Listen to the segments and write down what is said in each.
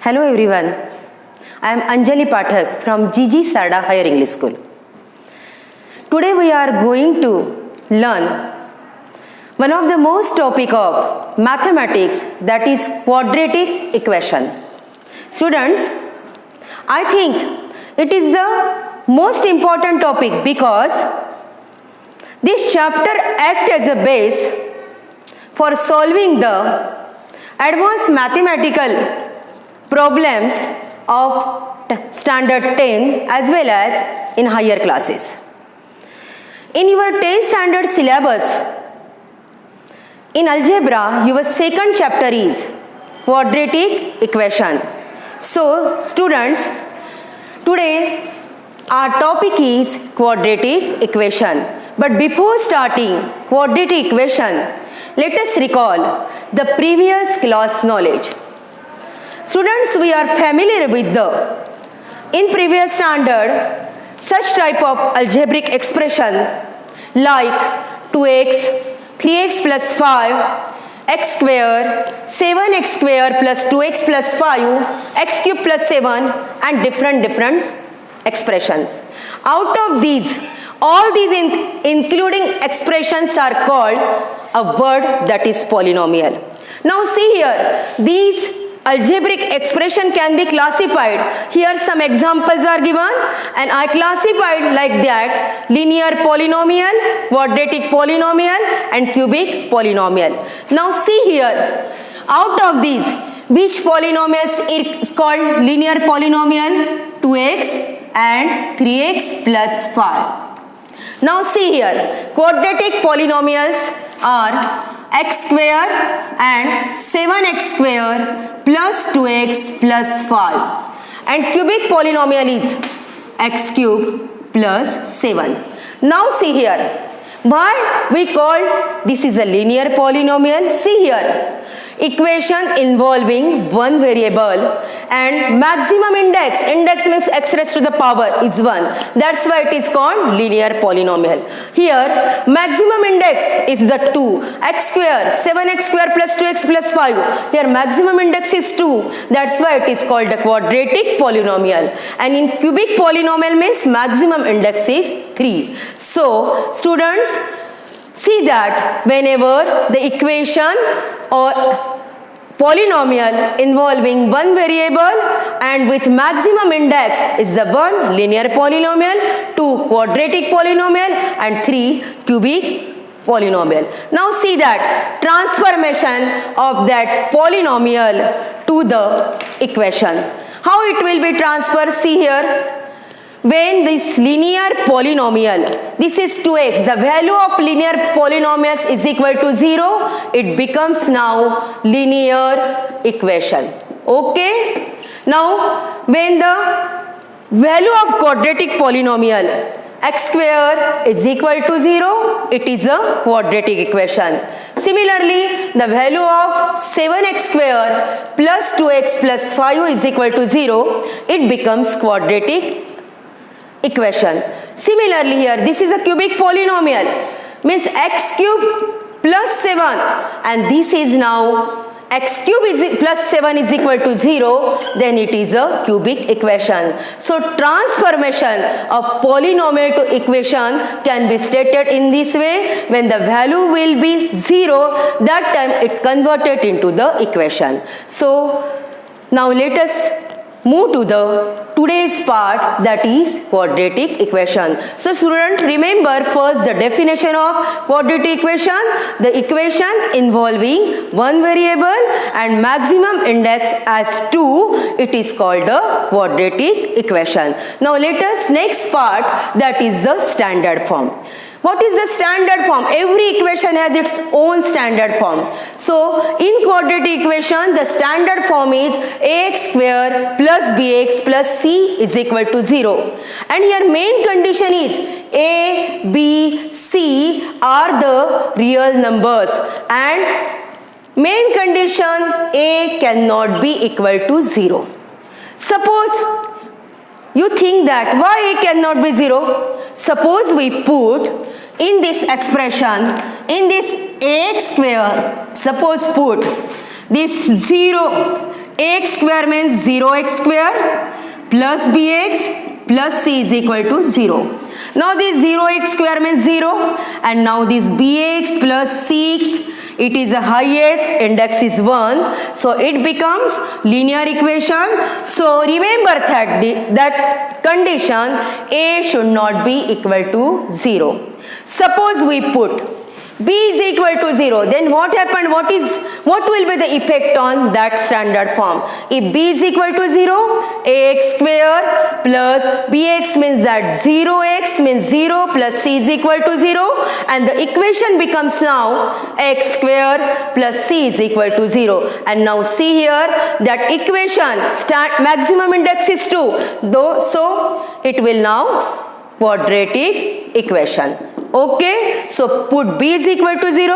Hello everyone, I am Anjali Pathak from GG Sarda Higher English School. Today we are going to learn one of the most topic of mathematics, that is quadratic equation. Students, I think it is the most important topic because this chapter acts as a base for solving the advanced mathematical problems of standard 10 as well as in higher classes. In your 10th standard syllabus, in algebra, your second chapter is quadratic equation. So, students, today our topic is quadratic equation. But before starting quadratic equation, let us recall the previous class knowledge. Students, we are familiar with in previous standard, such type of algebraic expression like 2x, 3x plus 5, x square, 7x square plus 2x plus 5, x cube plus 7 and different expressions. Out of these, all these including expressions are called a word that is polynomial. Now see here, these algebraic expression can be classified. Here some examples are given and I classified like that: linear polynomial, quadratic polynomial and cubic polynomial. Now see here, out of these, which polynomials is called linear polynomial? 2x and 3x plus 5. Now see here, quadratic polynomials are x square and 7x square plus 2x plus 5, and cubic polynomial is x cube plus 7. Now see here, why we call this is a linear polynomial? See here, equation involving one variable and maximum index means x raised to the power is 1. That's why it is called linear polynomial. Here maximum index is the 2, x square, 7x square plus 2x plus 5. Here maximum index is 2. That's why it is called a quadratic polynomial. And in cubic polynomial means maximum index is 3. So students, see that whenever the equation or polynomial involving one variable and with maximum index is the 1 linear polynomial, 2 quadratic polynomial and 3 cubic polynomial. Now see that transformation of that polynomial to the equation. How it will be transferred? See here. When this linear polynomial, this is 2x, the value of linear polynomials is equal to 0, it becomes now linear equation. Okay? Now, when the value of quadratic polynomial, x square is equal to 0, it is a quadratic equation. Similarly, the value of 7x square plus 2x plus 5 is equal to 0, it becomes quadratic equation. Similarly here, this is a cubic polynomial, means x cube plus 7 and this is now x cube is plus 7 is equal to 0, then it is a cubic equation. So transformation of polynomial to equation can be stated in this way: when the value will be 0, that time it converted into the equation. So now let us move to the today's part, that is quadratic equation. So student, remember first the definition of quadratic equation: the equation involving one variable and maximum index as 2, it is called a quadratic equation. Now let us next part, that is the standard form. What is the standard form? Every equation has its own standard form. So in quadratic equation, the standard form is ax square plus bx plus c is equal to 0. And here main condition is a, b, c are the real numbers, and main condition a cannot be equal to 0. Suppose you think that why a cannot be 0? Suppose we put in this expression, in this ax square, suppose put this 0 ax square means 0x square plus bx plus c is equal to 0. Now this 0x square means 0 and now this bx plus 6, it is the highest, index is 1, so it becomes linear equation. So remember that condition a should not be equal to 0. Suppose we put b is equal to 0, then what happened? What will be the effect on that standard form? If b is equal to 0, ax square plus bx means that 0x means 0 plus c is equal to 0, and the equation becomes now x square plus c is equal to 0. And now see here that equation maximum index is 2, so it will now quadratic equation. Okay, so put b is equal to 0,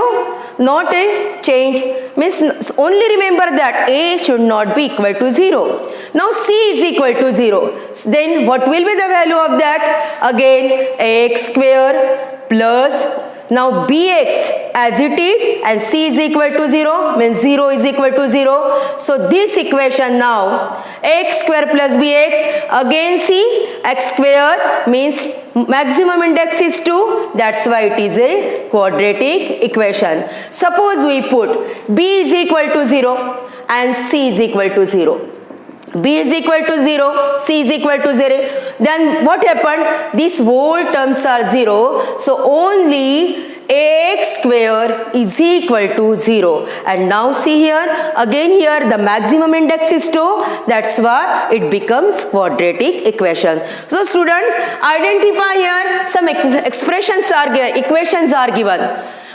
not a change, means only remember that a should not be equal to 0. Now c is equal to 0, then what will be the value of that? Again ax square plus now bx as it is and c is equal to 0 means 0 is equal to 0. So this equation now x square plus bx, again c, x square means maximum index is 2, that's why it is a quadratic equation. Suppose we put b is equal to 0 and c is equal to 0. b is equal to 0, c is equal to 0, then what happened? These whole terms are 0, so only ax square is equal to 0. And now see here, again here the maximum index is 2, that's why it becomes quadratic equation. So students, identify here some expressions are given, equations are given.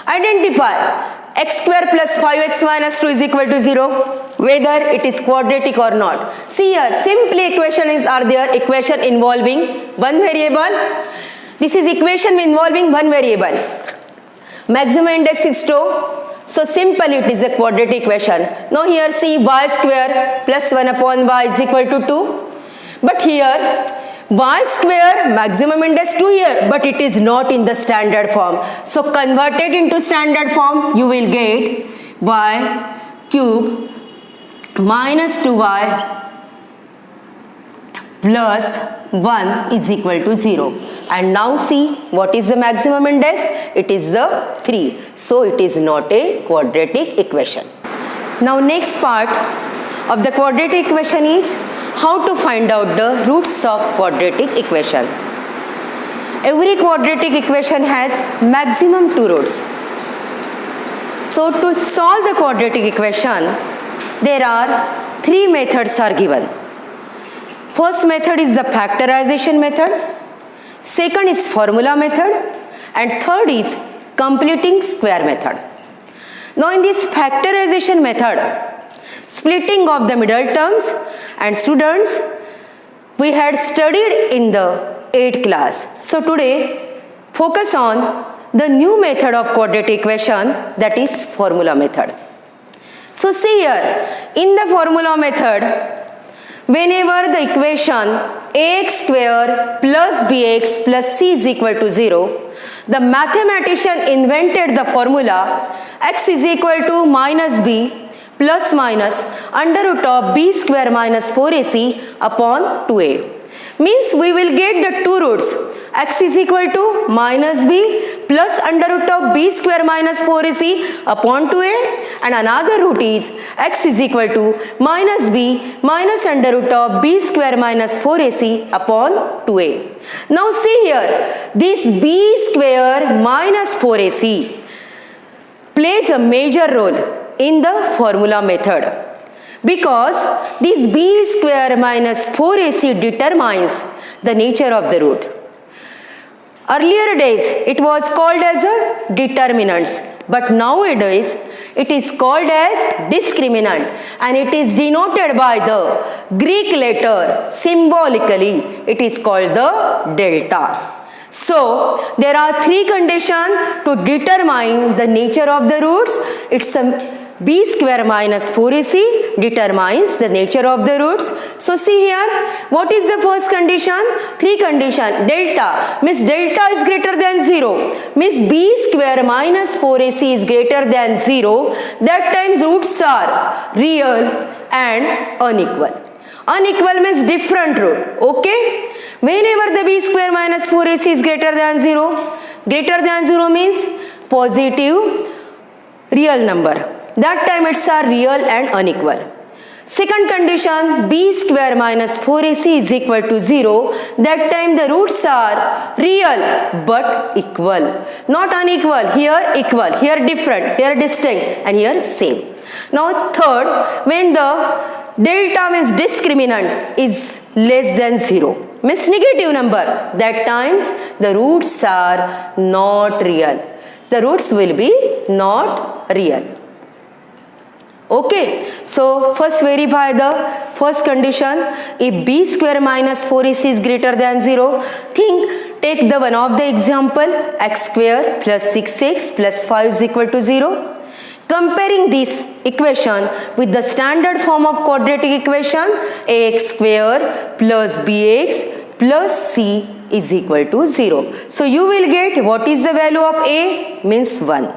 Identify x square plus 5x minus 2 is equal to 0, whether it is quadratic or not. See here, simply equations are there, equation involving one variable. This is equation involving one variable. Maximum index is 2, so simple it is a quadratic equation. Now here see y square plus 1 upon y is equal to 2. But here y square maximum index 2 here, but it is not in the standard form. So converted into standard form, you will get y cube minus 2y plus 1 is equal to 0. And now see what is the maximum index? It is the 3. So it is not a quadratic equation. Now next part of the quadratic equation is how to find out the roots of quadratic equation. Every quadratic equation has maximum 2 roots. So to solve the quadratic equation, there are 3 methods are given. First method is the factorization method. Second is formula method, and third is completing square method. Now in this factorization method, splitting of the middle terms, and students, we had studied in the 8th class. So today focus on the new method of quadratic equation, that is formula method. So see here, in the formula method, whenever the equation ax square plus bx plus c is equal to 0, the mathematician invented the formula x is equal to minus b plus minus under root of b square minus 4ac upon 2a. Means we will get the 2 roots. X is equal to minus b plus under root of b square minus 4ac upon 2a, and another root is x is equal to minus b minus under root of b square minus 4ac upon 2a. Now see here, this b square minus 4ac plays a major role in the formula method, because this b square minus 4ac determines the nature of the root. Earlier days it was called as a determinants, but nowadays it is called as discriminant, and it is denoted by the Greek letter symbolically. It is called the delta. So there are 3 conditions to determine the nature of the roots. It's a b square minus 4ac determines the nature of the roots. So see here, what is the first condition? 3 condition. Delta means delta is greater than 0, means b square minus 4ac is greater than 0. That times roots are real and unequal. Unequal means different root. Okay? Whenever the b square minus 4ac is greater than 0 means positive real number. That time it's a real and unequal. Second condition, b square minus 4ac is equal to 0. That time the roots are real but equal. Not unequal, here equal, here different, here distinct, and here same. Now third, when the delta means discriminant is less than 0, means negative number, that times the roots are not real. The roots will be not real. Okay, so first verify the first condition. If b square minus 4ac is greater than 0, take the one of the example, x square plus 6x plus 5 is equal to 0. Comparing this equation with the standard form of quadratic equation, ax square plus bx plus c is equal to 0. So you will get what is the value of a, means 1.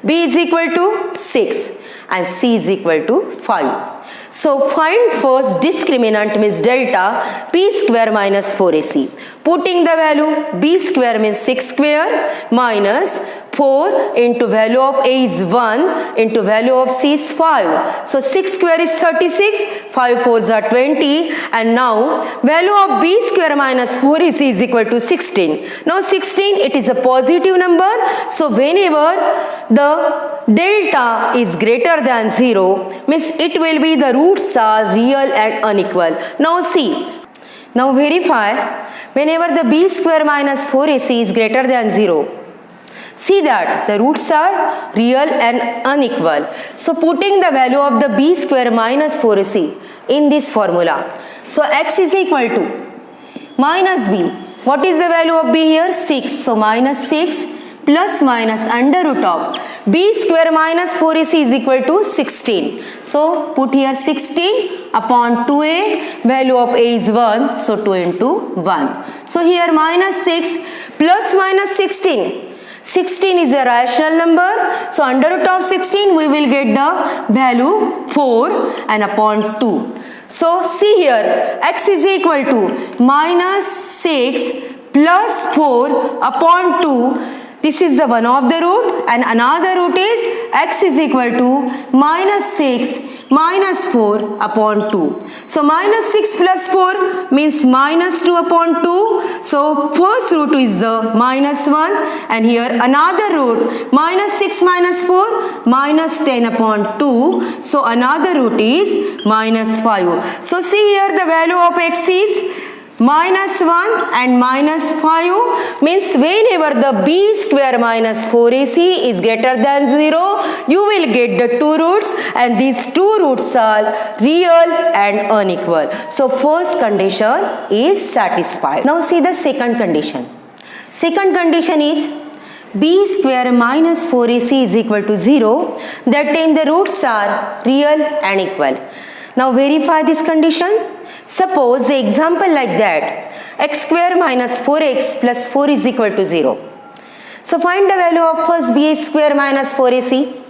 B is equal to 6 and c is equal to 5. So find first discriminant means delta p square minus 4ac. Putting the value b square means 6 square minus 4 into value of a is 1 into value of c is 5. So 6 square is 36, 5 4s are 20, and now value of b square minus 4ac is equal to 16. Now 16, it is a positive number. So whenever the delta is greater than 0 means it will be the roots are real and unequal. Now see, now verify whenever the b square minus 4ac is greater than 0. See that the roots are real and unequal. So putting the value of the b square minus 4ac in this formula. So x is equal to minus b. What is the value of b here? 6. So minus 6 plus minus under root of b square minus 4ac is equal to 16. So put here 16 upon 2a, value of a is 1, so 2 into 1. So here minus 6 plus minus 16. 16 is a rational number, so under root of 16 we will get the value 4 and upon 2. So see here, x is equal to minus 6 plus 4 upon 2. This is the one of the root, and another root is x is equal to minus 6 minus 4 upon 2. So minus 6 plus 4 means minus 2 upon 2. So first root is the minus 1, and here another root minus 6 minus 4 minus 10 upon 2. So another root is minus 5. So see here the value of x is minus 1 and minus 5, means whenever the b square minus 4ac is greater than 0, you will get the two roots, and these two roots are real and unequal. So first condition is satisfied. Now see the second condition. Second condition is b square minus 4ac is equal to 0. That time the roots are real and equal. Now verify this condition. Suppose the example like that, x square minus 4x plus 4 is equal to 0. So find the value of first b square minus 4ac.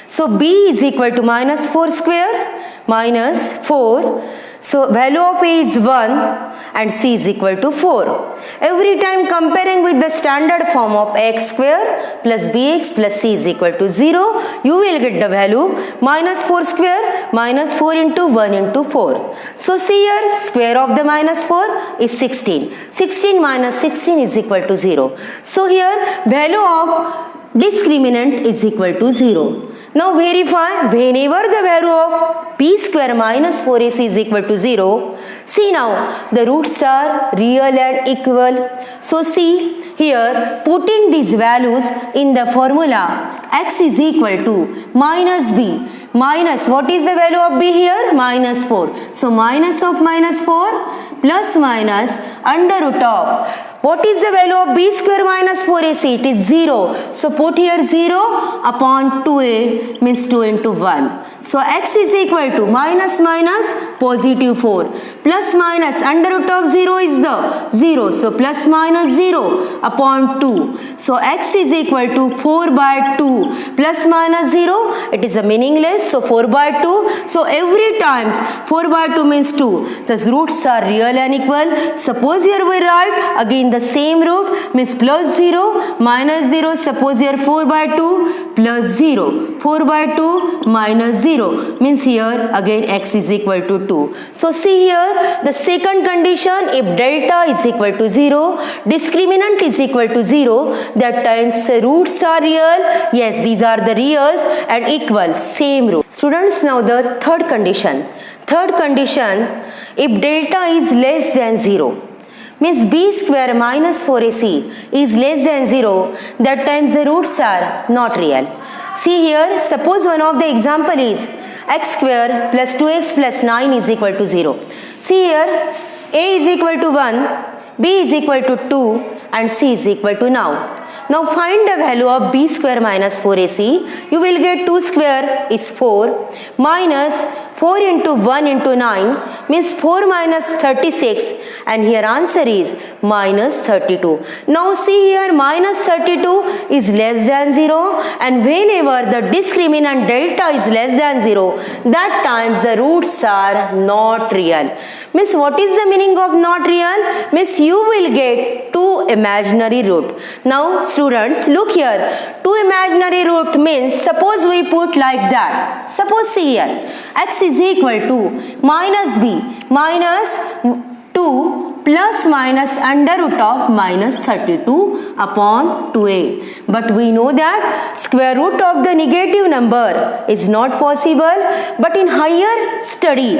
So b is equal to minus 4 square minus 4. So value of a is 1 and c is equal to 4. Every time comparing with the standard form of x square plus bx plus c is equal to 0, you will get the value minus 4 square minus 4 into 1 into 4. So see here, square of the minus 4 is 16. 16 minus 16 is equal to 0. So here value of discriminant is equal to 0. Now verify whenever the value of b square minus 4ac is equal to 0. See now the roots are real and equal. So see here, putting these values in the formula, x is equal to minus b. Minus, what is the value of b here? Minus 4. So minus of minus 4 plus minus under root of, what is the value of b square minus 4ac? It is 0. So put here 0 upon 2a means 2 into 1. So x is equal to minus minus positive 4. Plus minus under root of 0 is the 0. So plus minus 0 upon 2. So x is equal to 4 by 2 plus minus 0. It is a meaningless. So 4 by 2. So every times 4 by 2 means 2. Thus roots are real and equal. Suppose here we write again the same root means plus 0 minus 0. Suppose here 4 by 2 plus 0. 4 by 2 minus 0 means here again x is equal to 2. So see here the second condition, if delta is equal to 0, discriminant is equal to 0, that times roots are real. Yes, these are the reals and equal, same root. Students, now the third condition. Third condition, if delta is less than 0, means b square minus 4ac is less than 0, that times the roots are not real. See here, suppose one of the example is x square plus 2x plus 9 is equal to 0. See here, a is equal to 1, b is equal to 2 and c is equal to now. Now find the value of b square minus 4ac. You will get 2 square is 4 minus 4 into 1 into 9 means 4 minus 36 and here answer is minus 32. Now see here minus 32 is less than 0 and whenever the discriminant delta is less than 0, that times the roots are not real. Means what is the meaning of not real? Means you will get two imaginary root. Now students, look here, two imaginary root means suppose we put like that. Suppose see here, x is equal to minus b minus 2 plus minus under root of minus 32 upon 2a. But we know that square root of the negative number is not possible, but in higher study,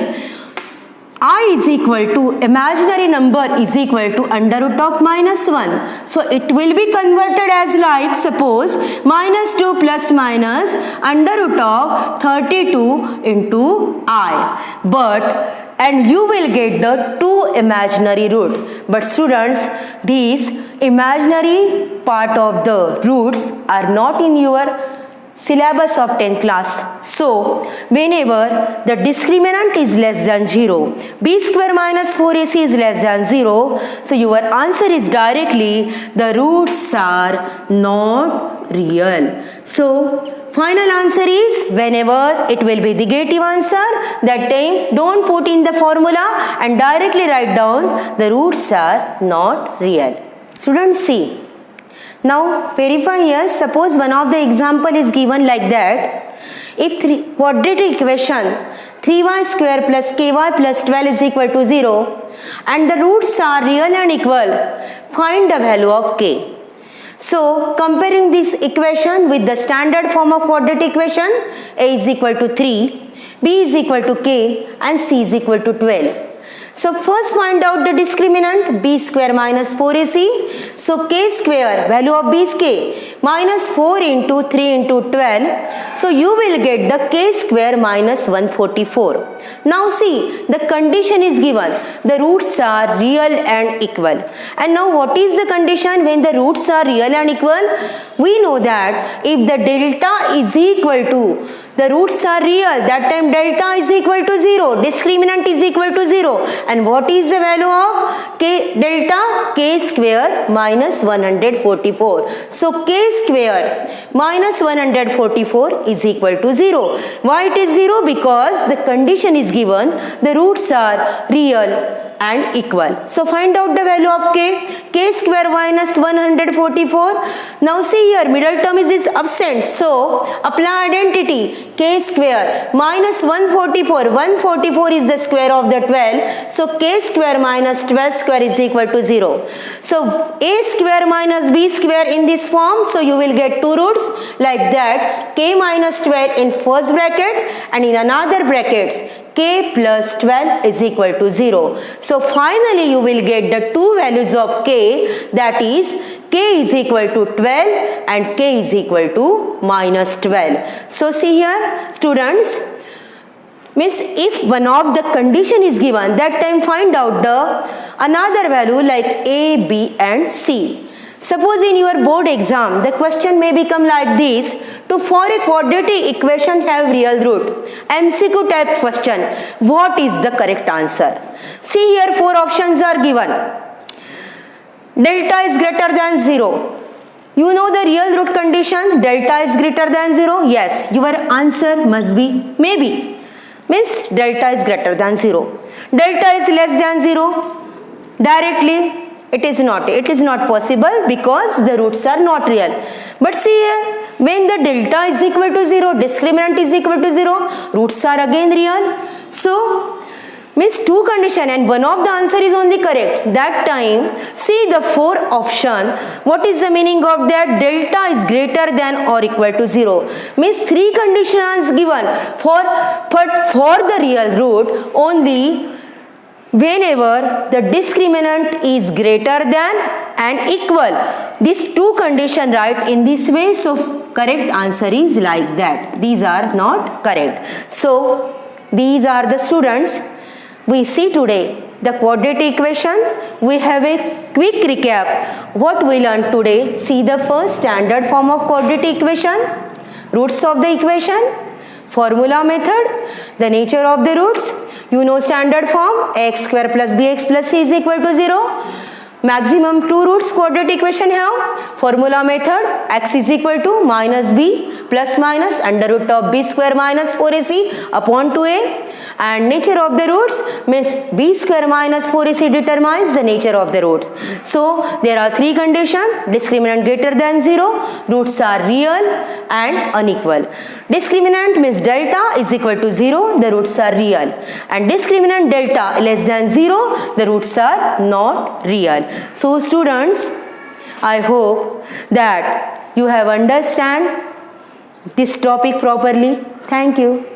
I is equal to imaginary number is equal to under root of minus 1. So it will be converted as like suppose minus 2 plus minus under root of 32 into I. But and you will get the two imaginary root. But students, these imaginary part of the roots are not in your syllabus of 10th class. So whenever the discriminant is less than 0, b square minus 4ac is less than 0, so your answer is directly the roots are not real. So final answer is whenever it will be negative answer, that time don't put in the formula and directly write down the roots are not real. Students, see. Now verify here, suppose one of the example is given like that. If quadratic equation 3y square plus ky plus 12 is equal to 0 and the roots are real and equal, find the value of k. So comparing this equation with the standard form of quadratic equation, a is equal to 3, b is equal to k and c is equal to 12. So first find out the discriminant b square minus 4ac. So k square, value of b is k, minus 4 into 3 into 12. So you will get the k square minus 144. Now see, the condition is given. The roots are real and equal. And now what is the condition when the roots are real and equal? We know that if the delta is equal to the roots are real, that time delta is equal to 0, discriminant is equal to 0. And what is the value of k delta? K square minus 144. So k square minus 144 is equal to 0. Why it is 0? Because the condition is given, the roots are real and equal. So find out the value of k square minus 144. Now see here, middle term is absent. So apply identity, k square minus 144. 144 is the square of the 12. So k square minus 12 square is equal to 0. So a square minus b square in this form. So you will get two roots like that, k minus 12 in first bracket and in another brackets k plus 12 is equal to 0. So finally you will get the two values of k, that is k is equal to 12 and k is equal to minus 12. So see here students, means if one of the condition is given, that time find out the another value like a, b and c. Suppose in your board exam, the question may become like this: to for a quadratic equation have real root. MCQ type question. What is the correct answer? See here, 4 options are given. Delta is greater than 0. You know the real root condition, delta is greater than 0. Yes, your answer must be maybe. Means delta is greater than 0. Delta is less than 0. Directly it is not possible because the roots are not real. But see here, when the delta is equal to 0, discriminant is equal to 0, roots are again real. So means 2 condition and one of the answer is only correct. That time see the 4 option. What is the meaning of that? Delta is greater than or equal to 0. Means 3 conditions given but for the real root only whenever the discriminant is greater than and equal. These 2 condition right in this way. So correct answer is like that. These are not correct. So these are the students. We see today the quadratic equation. We have a quick recap. What we learned today. See the first standard form of quadratic equation, roots of the equation, formula method, the nature of the roots. You know standard form, x square plus bx plus c is equal to 0. Maximum 2 roots quadratic equation have. Formula method, x is equal to minus b plus minus under root of b square minus 4ac upon 2a. And nature of the roots means b square minus 4ac determines the nature of the roots. So there are 3 conditions: discriminant greater than 0, roots are real and unequal. Discriminant means delta is equal to 0, the roots are real, and discriminant delta less than 0, the roots are not real. So students, I hope that you have understand this topic properly. Thank you.